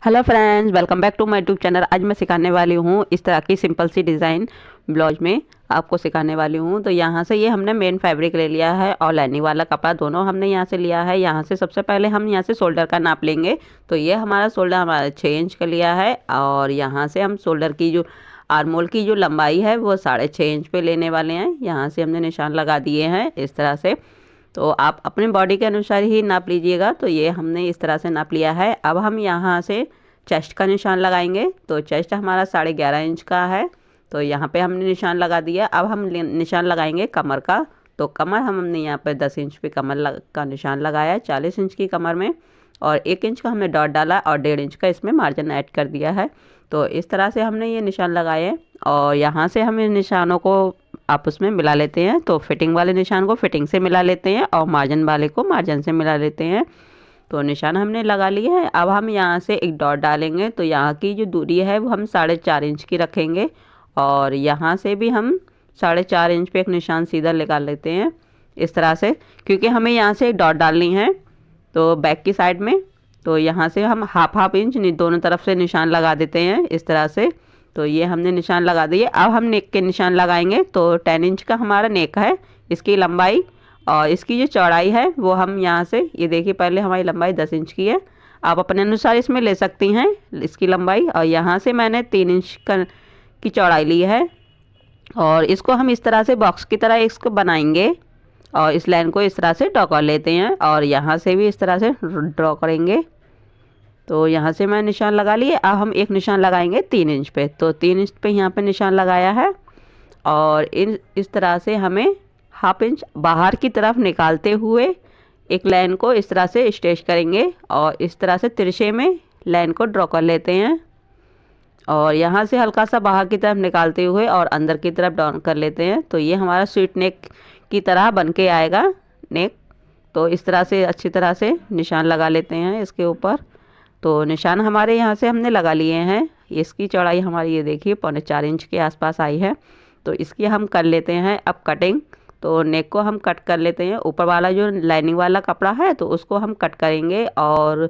Hello friends, welcome back to my YouTube channel. आज मैं सिखाने वाली हूँ इस तरह की सिंपल सी डिज़ाइन ब्लाउज में आपको सिखाने वाली हूँ। तो यहाँ से ये हमने मेन फैब्रिक ले लिया है और लाइनिंग वाला कपड़ा दोनों हमने यहाँ से लिया है। यहाँ से सबसे पहले हम यहाँ से शोल्डर का नाप लेंगे। तो ये हमारा शोल्डर हमारा 6 इंच का लिया है और यहाँ से हम शोल्डर की जो आर्मोल की जो लंबाई है वो 6.5 इंच पे लेने वाले हैं। यहाँ से हमने निशान लगा दिए हैं इस तरह से। तो आप अपने बॉडी के अनुसार ही नाप लीजिएगा। तो ये हमने इस तरह से नाप लिया है। अब हम यहाँ से चेस्ट का निशान लगाएंगे। तो चेस्ट हमारा 11.5 इंच का है। तो यहाँ पे हमने निशान लगा दिया। अब हम निशान लगाएंगे कमर का। तो कमर हमने यहाँ पे 10 इंच पे कमर का निशान लगाया, 40 इंच की कमर में, और 1 इंच का हमने डॉट डाला और 1.5 इंच का इसमें मार्जिन ऐड कर दिया है। तो इस तरह से हमने ये निशान लगाए और यहाँ से हम इन निशानों को आपस में मिला लेते हैं। तो फिटिंग वाले निशान को फिटिंग से मिला लेते हैं और मार्जिन वाले को मार्जिन से मिला लेते हैं। तो निशान हमने लगा लिए है। अब हम यहाँ से एक डॉट डालेंगे। तो यहाँ की जो दूरी है वो हम 4.5 इंच की रखेंगे और यहाँ से भी हम 4.5 इंच पे एक निशान सीधा लगा लेते हैं इस तरह से, क्योंकि हमें यहाँ से एक डॉट डालनी है तो बैक की साइड में। तो यहाँ से हम हाफ इंच दोनों तरफ से निशान लगा देते हैं इस तरह से। तो ये हमने निशान लगा दिए। अब हम नेक के निशान लगाएंगे। तो 10 इंच का हमारा नेक है, इसकी लंबाई और इसकी जो चौड़ाई है वो हम यहाँ से, ये देखिए पहले हमारी लंबाई 10 इंच की है। आप अपने अनुसार इसमें ले सकती हैं इसकी लंबाई। और यहाँ से मैंने 3 इंच की चौड़ाई ली है और इसको हम इस तरह से बॉक्स की तरह इसको बनाएंगे और इस लाइन को इस तरह से ड्रॉ कर लेते हैं और यहाँ से भी इस तरह से ड्रॉ करेंगे। तो यहाँ से मैं निशान लगा लिए। अब हम एक निशान लगाएंगे 3 इंच पे। तो 3 इंच पे यहाँ पे निशान लगाया है और इस तरह से हमें हाफ इंच बाहर की तरफ निकालते हुए एक लाइन को इस तरह से स्ट्रेच करेंगे और इस तरह से तिरछे में लाइन को ड्रॉ कर लेते हैं और यहाँ से हल्का सा बाहर की तरफ निकालते हुए और अंदर की तरफ डाउन कर लेते हैं। तो ये हमारा स्वीट नेक की तरह बन के आएगा नेक। तो इस तरह से अच्छी तरह से निशान लगा लेते हैं इसके ऊपर। तो निशान हमारे यहाँ से हमने लगा लिए हैं। इसकी चौड़ाई हमारी ये देखिए 4.25 इंच के आसपास आई है। तो इसकी हम कर लेते हैं अब कटिंग। तो नेक को हम कट कर लेते हैं। ऊपर वाला जो लाइनिंग वाला कपड़ा है तो उसको हम कट करेंगे और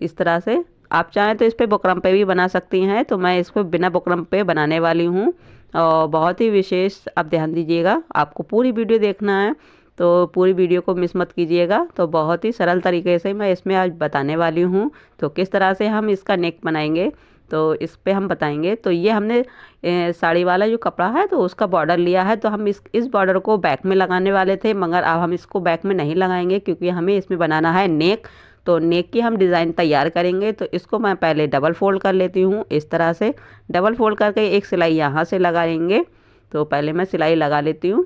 इस तरह से आप चाहें तो इस पर बुकरम पे भी बना सकती हैं। तो मैं इसको बिना बुकरम पे बनाने वाली हूँ और बहुत ही विशेष आप ध्यान दीजिएगा, आपको पूरी वीडियो देखना है तो पूरी वीडियो को मिस मत कीजिएगा। तो बहुत ही सरल तरीके से मैं इसमें आज बताने वाली हूँ। तो किस तरह से हम इसका नेक बनाएंगे तो इस पे हम बताएंगे। तो ये हमने साड़ी वाला जो कपड़ा है तो उसका बॉर्डर लिया है। तो हम इस बॉर्डर को बैक में लगाने वाले थे, मगर अब हम इसको बैक में नहीं लगाएंगे क्योंकि हमें इसमें बनाना है नेक। तो नेक की हम डिज़ाइन तैयार करेंगे। तो इसको मैं पहले डबल फोल्ड कर लेती हूँ इस तरह से। डबल फोल्ड करके एक सिलाई यहाँ से लगाएंगे। तो पहले मैं सिलाई लगा लेती हूँ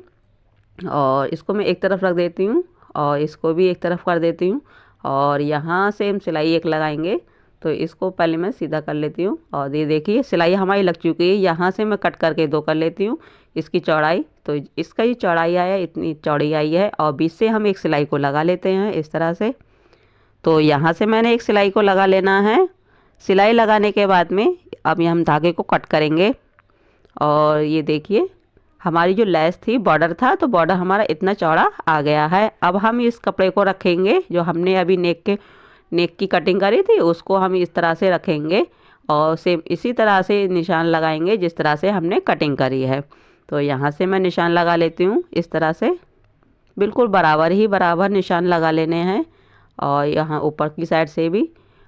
और इसको मैं एक तरफ रख देती हूँ और इसको भी एक तरफ कर देती हूँ और यहाँ से हम सिलाई एक लगाएंगे। तो इसको पहले मैं सीधा कर लेती हूँ और ये देखिए सिलाई हमारी लग चुकी है। यहाँ से मैं कट करके 2 कर लेती हूँ इसकी चौड़ाई। तो इसका ये चौड़ाई आया, इतनी चौड़ी आई है और बीच से हम एक सिलाई को लगा लेते हैं इस तरह से। तो यहाँ से मैंने एक सिलाई को लगा लेना है। सिलाई लगाने के बाद में अब ये हम धागे को कट करेंगे और ये देखिए हमारी जो लेस थी बॉर्डर था तो बॉर्डर हमारा इतना चौड़ा आ गया है। अब हम इस कपड़े को रखेंगे जो हमने अभी नेक की कटिंग करी थी उसको हम इस तरह से रखेंगे और सेम इसी तरह से निशान लगाएंगे जिस तरह से हमने कटिंग करी है। तो यहाँ से मैं निशान लगा लेती हूँ इस तरह से, बिल्कुल बराबर निशान लगा लेने हैं और यहाँ ऊपर की साइड से भी।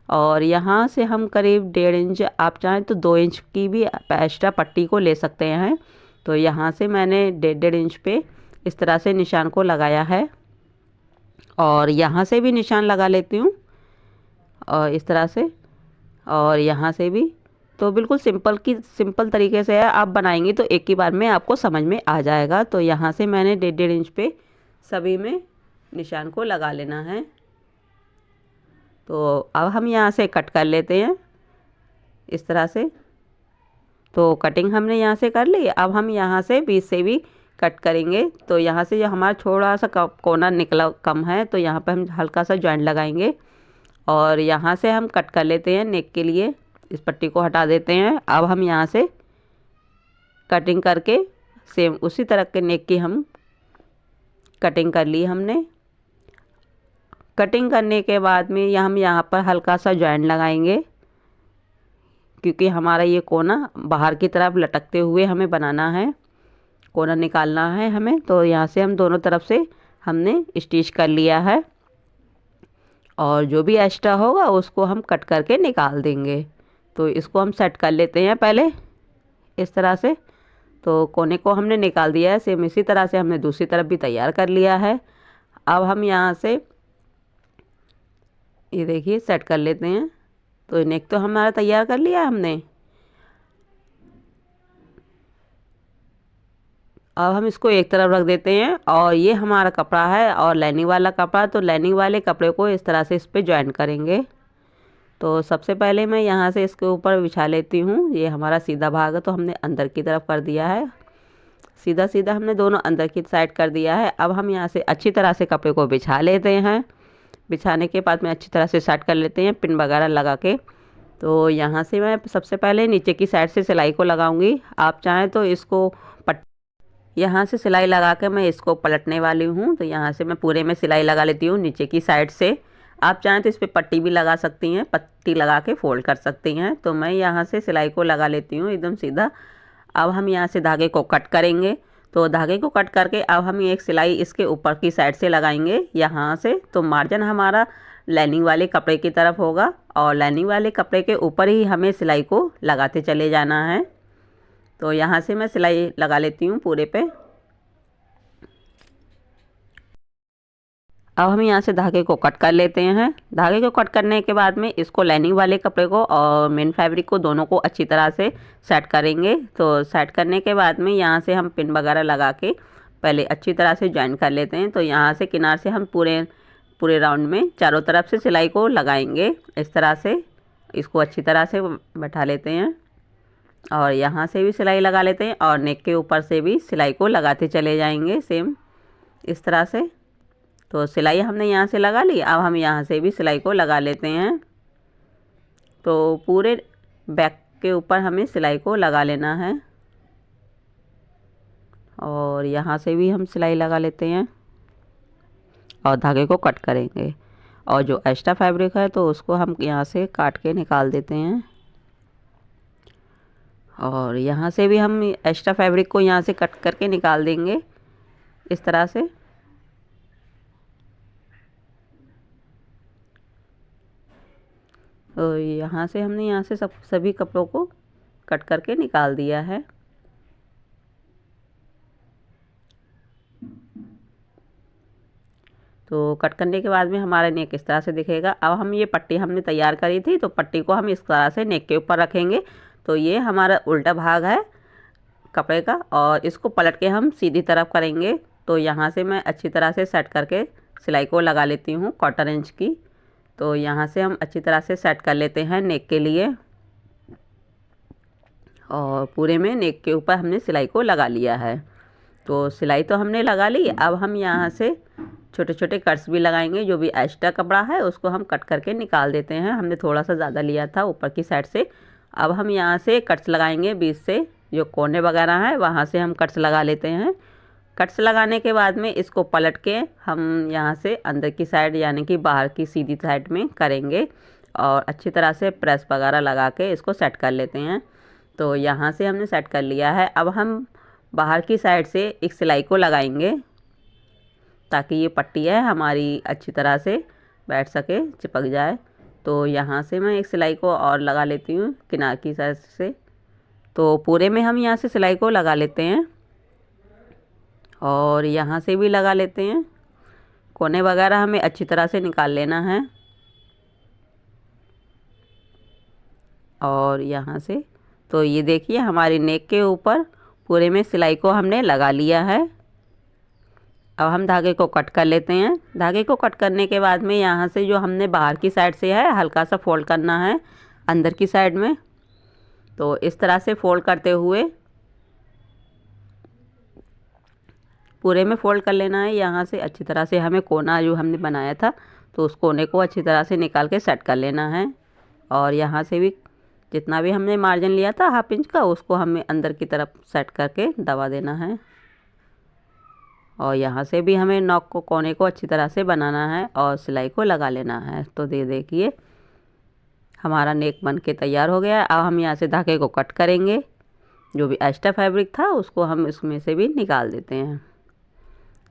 और यहाँ से हम करीब 1.5 इंच, आप चाहें तो 2 इंच की भी एक्स्ट्रा पट्टी को ले सकते हैं। तो यहाँ से मैंने 1.5 इंच पे इस तरह से निशान को लगाया है और यहाँ से भी निशान लगा लेती हूँ और इस तरह से और यहाँ से भी। तो बिल्कुल सिंपल तरीके से है, आप बनाएंगे तो एक ही बार में आपको समझ में आ जाएगा। तो यहाँ से मैंने 1.5 इंच पे सभी में निशान को लगा लेना है। तो अब हम यहाँ से कट कर लेते हैं इस तरह से। तो कटिंग हमने यहाँ से कर ली। अब हम यहाँ से बीच से भी कट करेंगे। तो यहाँ से जो हमारा थोड़ा सा कोना निकला कम है तो यहाँ पे हम हल्का सा जॉइंट लगाएंगे और यहाँ से हम कट कर लेते हैं नेक के लिए। इस पट्टी को हटा देते हैं। अब हम यहाँ से कटिंग करके सेम उसी तरह के नेक की हम कटिंग कर ली हमने। कटिंग करने के बाद में हम यहाँ पर हल्का सा जॉइंट लगाएंगे क्योंकि हमारा ये कोना बाहर की तरफ लटकते हुए हमें बनाना है, कोना निकालना है हमें। तो यहाँ से हम दोनों तरफ से हमने स्टिच कर लिया है और जो भी एक्स्ट्रा होगा उसको हम कट करके निकाल देंगे। तो इसको हम सेट कर लेते हैं पहले इस तरह से। तो कोने को हमने निकाल दिया है, सेम इसी तरह से हमने दूसरी तरफ भी तैयार कर लिया है। अब हम यहाँ से ये देखिए सेट कर लेते हैं। तो नेक तो हमारा तैयार कर लिया हमने। अब हम इसको एक तरफ रख देते हैं और ये हमारा कपड़ा है और लाइनिंग वाला कपड़ा, तो लाइनिंग वाले कपड़े को इस तरह से इस पर ज्वाइन करेंगे। तो सबसे पहले मैं यहाँ से इसके ऊपर बिछा लेती हूँ। ये हमारा सीधा भाग है तो हमने अंदर की तरफ कर दिया है, सीधा सीधा हमने दोनों अंदर की साइड कर दिया है। अब हम यहाँ से अच्छी तरह से कपड़े को बिछा लेते हैं। बिछाने के बाद में अच्छी तरह से सेट कर लेते हैं पिन वगैरह लगा के। तो यहाँ से मैं सबसे पहले नीचे की साइड से सिलाई को लगाऊंगी। आप चाहें तो इसको यहाँ से सिलाई लगा के मैं इसको पलटने वाली हूँ। तो यहाँ से मैं पूरे में सिलाई लगा लेती हूँ नीचे की साइड से। आप चाहें तो इस पर पट्टी भी लगा सकती हैं, पट्टी लगा के फोल्ड कर सकती हैं। तो मैं यहाँ से सिलाई को लगा लेती हूँ एकदम सीधा। अब हम यहाँ से धागे को कट करेंगे। तो धागे को कट करके अब हम एक सिलाई इसके ऊपर की साइड से लगाएंगे यहाँ से। तो मार्जिन हमारा लाइनिंग वाले कपड़े की तरफ होगा और लाइनिंग वाले कपड़े के ऊपर ही हमें सिलाई को लगाते चले जाना है। तो यहाँ से मैं सिलाई लगा लेती हूँ पूरे पे। अब हम यहाँ से धागे को कट कर लेते हैं। धागे को कट करने के बाद में इसको लाइनिंग वाले कपड़े को और मेन फैब्रिक को दोनों को अच्छी तरह से सेट करेंगे। तो सेट करने के बाद में यहाँ से हम पिन वगैरह लगा के पहले अच्छी तरह से ज्वाइन कर लेते हैं। तो यहाँ से किनार से हम पूरे पूरे राउंड में चारों तरफ से सिलाई को लगाएंगे इस तरह से। इसको अच्छी तरह से बैठा लेते हैं और यहाँ से भी सिलाई लगा लेते हैं और नेक के ऊपर से भी सिलाई को लगाते चले जाएंगे सेम इस तरह से। तो सिलाई हमने यहाँ से लगा ली। अब हम यहाँ से भी सिलाई को लगा लेते हैं। तो पूरे बैक के ऊपर हमें सिलाई को लगा लेना है और यहाँ से भी हम सिलाई लगा लेते हैं और धागे को कट करेंगे। और जो एक्स्ट्रा फैब्रिक है तो उसको हम यहाँ से काट के निकाल देते हैं और यहाँ से भी हम एक्स्ट्रा फैब्रिक को यहाँ से कट करके निकाल देंगे इस तरह से। तो यहाँ से हमने यहाँ से सभी कपड़ों को कट करके निकाल दिया है। तो कट करने के बाद में हमारा नेक इस तरह से दिखेगा। अब हम ये पट्टी हमने तैयार करी थी तो पट्टी को हम इस तरह से नेक के ऊपर रखेंगे। तो ये हमारा उल्टा भाग है कपड़े का और इसको पलट के हम सीधी तरफ करेंगे। तो यहाँ से मैं अच्छी तरह से सेट करके सिलाई को लगा लेती हूँ 1/4 इंच की। तो यहाँ से हम अच्छी तरह से सेट कर लेते हैं नेक के लिए और पूरे में नेक के ऊपर हमने सिलाई को लगा लिया है। तो सिलाई तो हमने लगा ली। अब हम यहाँ से छोटे छोटे कट्स भी लगाएंगे। जो भी एक्स्ट्रा कपड़ा है उसको हम कट करके निकाल देते हैं। हमने थोड़ा सा ज़्यादा लिया था ऊपर की साइड से। अब हम यहाँ से कट्स लगाएंगे बीच से, जो कोने वगैरह हैं वहाँ से हम कट्स लगा लेते हैं। कट्स लगाने के बाद में इसको पलट के हम यहाँ से अंदर की साइड यानी कि बाहर की सीधी साइड में करेंगे और अच्छी तरह से प्रेस वगैरह लगा के इसको सेट कर लेते हैं। तो यहाँ से हमने सेट कर लिया है। अब हम बाहर की साइड से एक सिलाई को लगाएंगे ताकि ये पट्टी है हमारी अच्छी तरह से बैठ सके, चिपक जाए। तो यहाँ से मैं एक सिलाई को और लगा लेती हूँ किनार की साइड से। तो पूरे में हम यहाँ से सिलाई को लगा लेते हैं और यहाँ से भी लगा लेते हैं। कोने वगैरह हमें अच्छी तरह से निकाल लेना है और यहाँ से। तो ये देखिए हमारी नेक के ऊपर पूरे में सिलाई को हमने लगा लिया है। अब हम धागे को कट कर लेते हैं। धागे को कट करने के बाद में यहाँ से जो हमने बाहर की साइड से है हल्का सा फोल्ड करना है अंदर की साइड में। तो इस तरह से फोल्ड करते हुए पूरे में फोल्ड कर लेना है। यहाँ से अच्छी तरह से हमें कोना जो हमने बनाया था तो उस कोने को अच्छी तरह से निकाल के सेट कर लेना है और यहाँ से भी जितना भी हमने मार्जिन लिया था 1/2 इंच का उसको हमें अंदर की तरफ सेट करके दबा देना है और यहाँ से भी हमें नॉक को कोने को अच्छी तरह से बनाना है और सिलाई को लगा लेना है। तो देखिए हमारा नेक बन के तैयार हो गया है। अब हम यहाँ से धागे को कट करेंगे। जो भी एक्स्ट्रा फैब्रिक था उसको हम इसमें से भी निकाल देते हैं।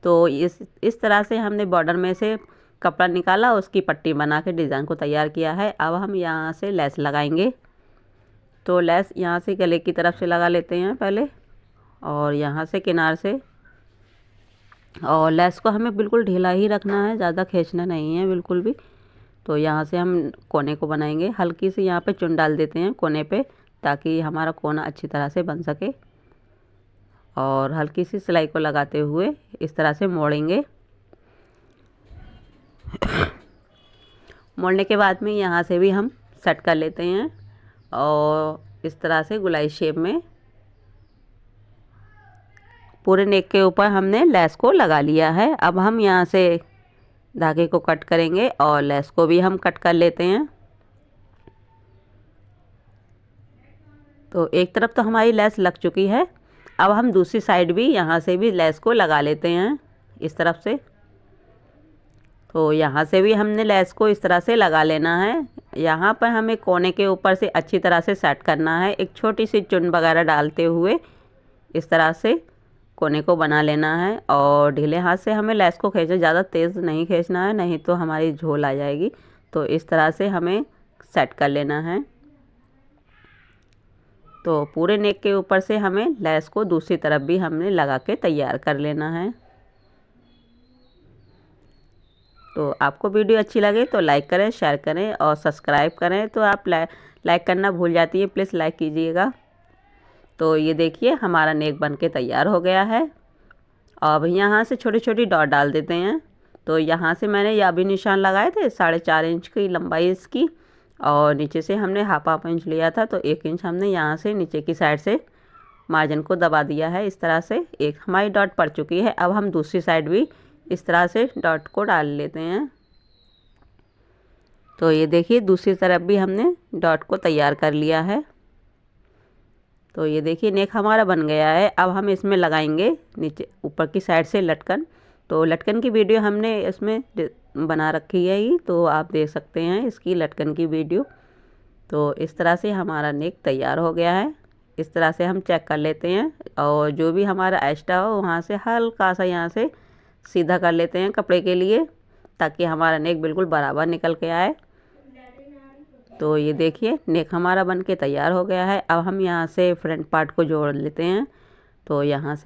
तो इस तरह से हमने बॉर्डर में से कपड़ा निकाला, उसकी पट्टी बना के डिज़ाइन को तैयार किया है। अब हम यहाँ से लेस लगाएंगे। तो लेस यहाँ से गले की तरफ से लगा लेते हैं पहले, और यहाँ से किनार से। और लेस को हमें बिल्कुल ढीला ही रखना है, ज़्यादा खींचना नहीं है बिल्कुल भी। तो यहाँ से हम कोने को बनाएंगे। हल्की सी यहाँ पे चुन डाल देते हैं कोने पे, ताकि हमारा कोना अच्छी तरह से बन सके। और हल्की सी सिलाई को लगाते हुए इस तरह से मोड़ेंगे। मोड़ने के बाद में यहाँ से भी हम सेट कर लेते हैं, और इस तरह से गुलाई शेप में पूरे नेक के ऊपर हमने लेस को लगा लिया है। अब हम यहाँ से धागे को कट करेंगे और लेस को भी हम कट कर लेते हैं। तो एक तरफ तो हमारी लेस लग चुकी है। अब हम दूसरी साइड भी यहाँ से भी लेस को लगा लेते हैं इस तरफ से। तो यहाँ से भी हमने लेस को इस तरह से लगा लेना है। यहाँ पर हमें कोने के ऊपर से अच्छी तरह से सेट करना है। एक छोटी सी चुन वगैरह डालते हुए इस तरह से कोने को बना लेना है। और ढीले हाथ से हमें लेस को खींचना, ज़्यादा तेज़ नहीं खींचना है, नहीं तो हमारी झोल आ जाएगी। तो इस तरह से हमें सेट कर लेना है। तो पूरे नेक के ऊपर से हमें लेस को दूसरी तरफ भी हमने लगा के तैयार कर लेना है। तो आपको वीडियो अच्छी लगे तो लाइक करें, शेयर करें और सब्सक्राइब करें। तो आप लाइक करना भूल जाती है, प्लीज़ लाइक कीजिएगा। तो ये देखिए हमारा नेक बन के तैयार हो गया है। अब यहाँ से छोटी छोटी डॉट डाल देते हैं। तो यहाँ से मैंने या भी निशान लगाए थे, 4.5 इंच की लंबाई इसकी, और नीचे से हमने हाफ इंच लिया था। तो 1 इंच हमने यहाँ से नीचे की साइड से मार्जिन को दबा दिया है। इस तरह से एक हमारी डॉट पड़ चुकी है। अब हम दूसरी साइड भी इस तरह से डॉट को डाल लेते हैं। तो ये देखिए दूसरी तरफ भी हमने डॉट को तैयार कर लिया है। तो ये देखिए नेक हमारा बन गया है। अब हम इसमें लगाएंगे नीचे ऊपर की साइड से लटकन। तो लटकन की वीडियो हमने इसमें बना रखी है ही, तो आप देख सकते हैं इसकी लटकन की वीडियो। तो इस तरह से हमारा नेक तैयार हो गया है। इस तरह से हम चेक कर लेते हैं, और जो भी हमारा एक्स्ट्रा हो वहाँ से हल्का सा यहाँ से सीधा कर लेते हैं कपड़े के लिए, ताकि हमारा नेक बिल्कुल बराबर निकल के आए। तो ये देखिए नेक हमारा बन के तैयार हो गया है। अब हम यहाँ से फ्रंट पार्ट को जोड़ लेते हैं। तो यहाँ से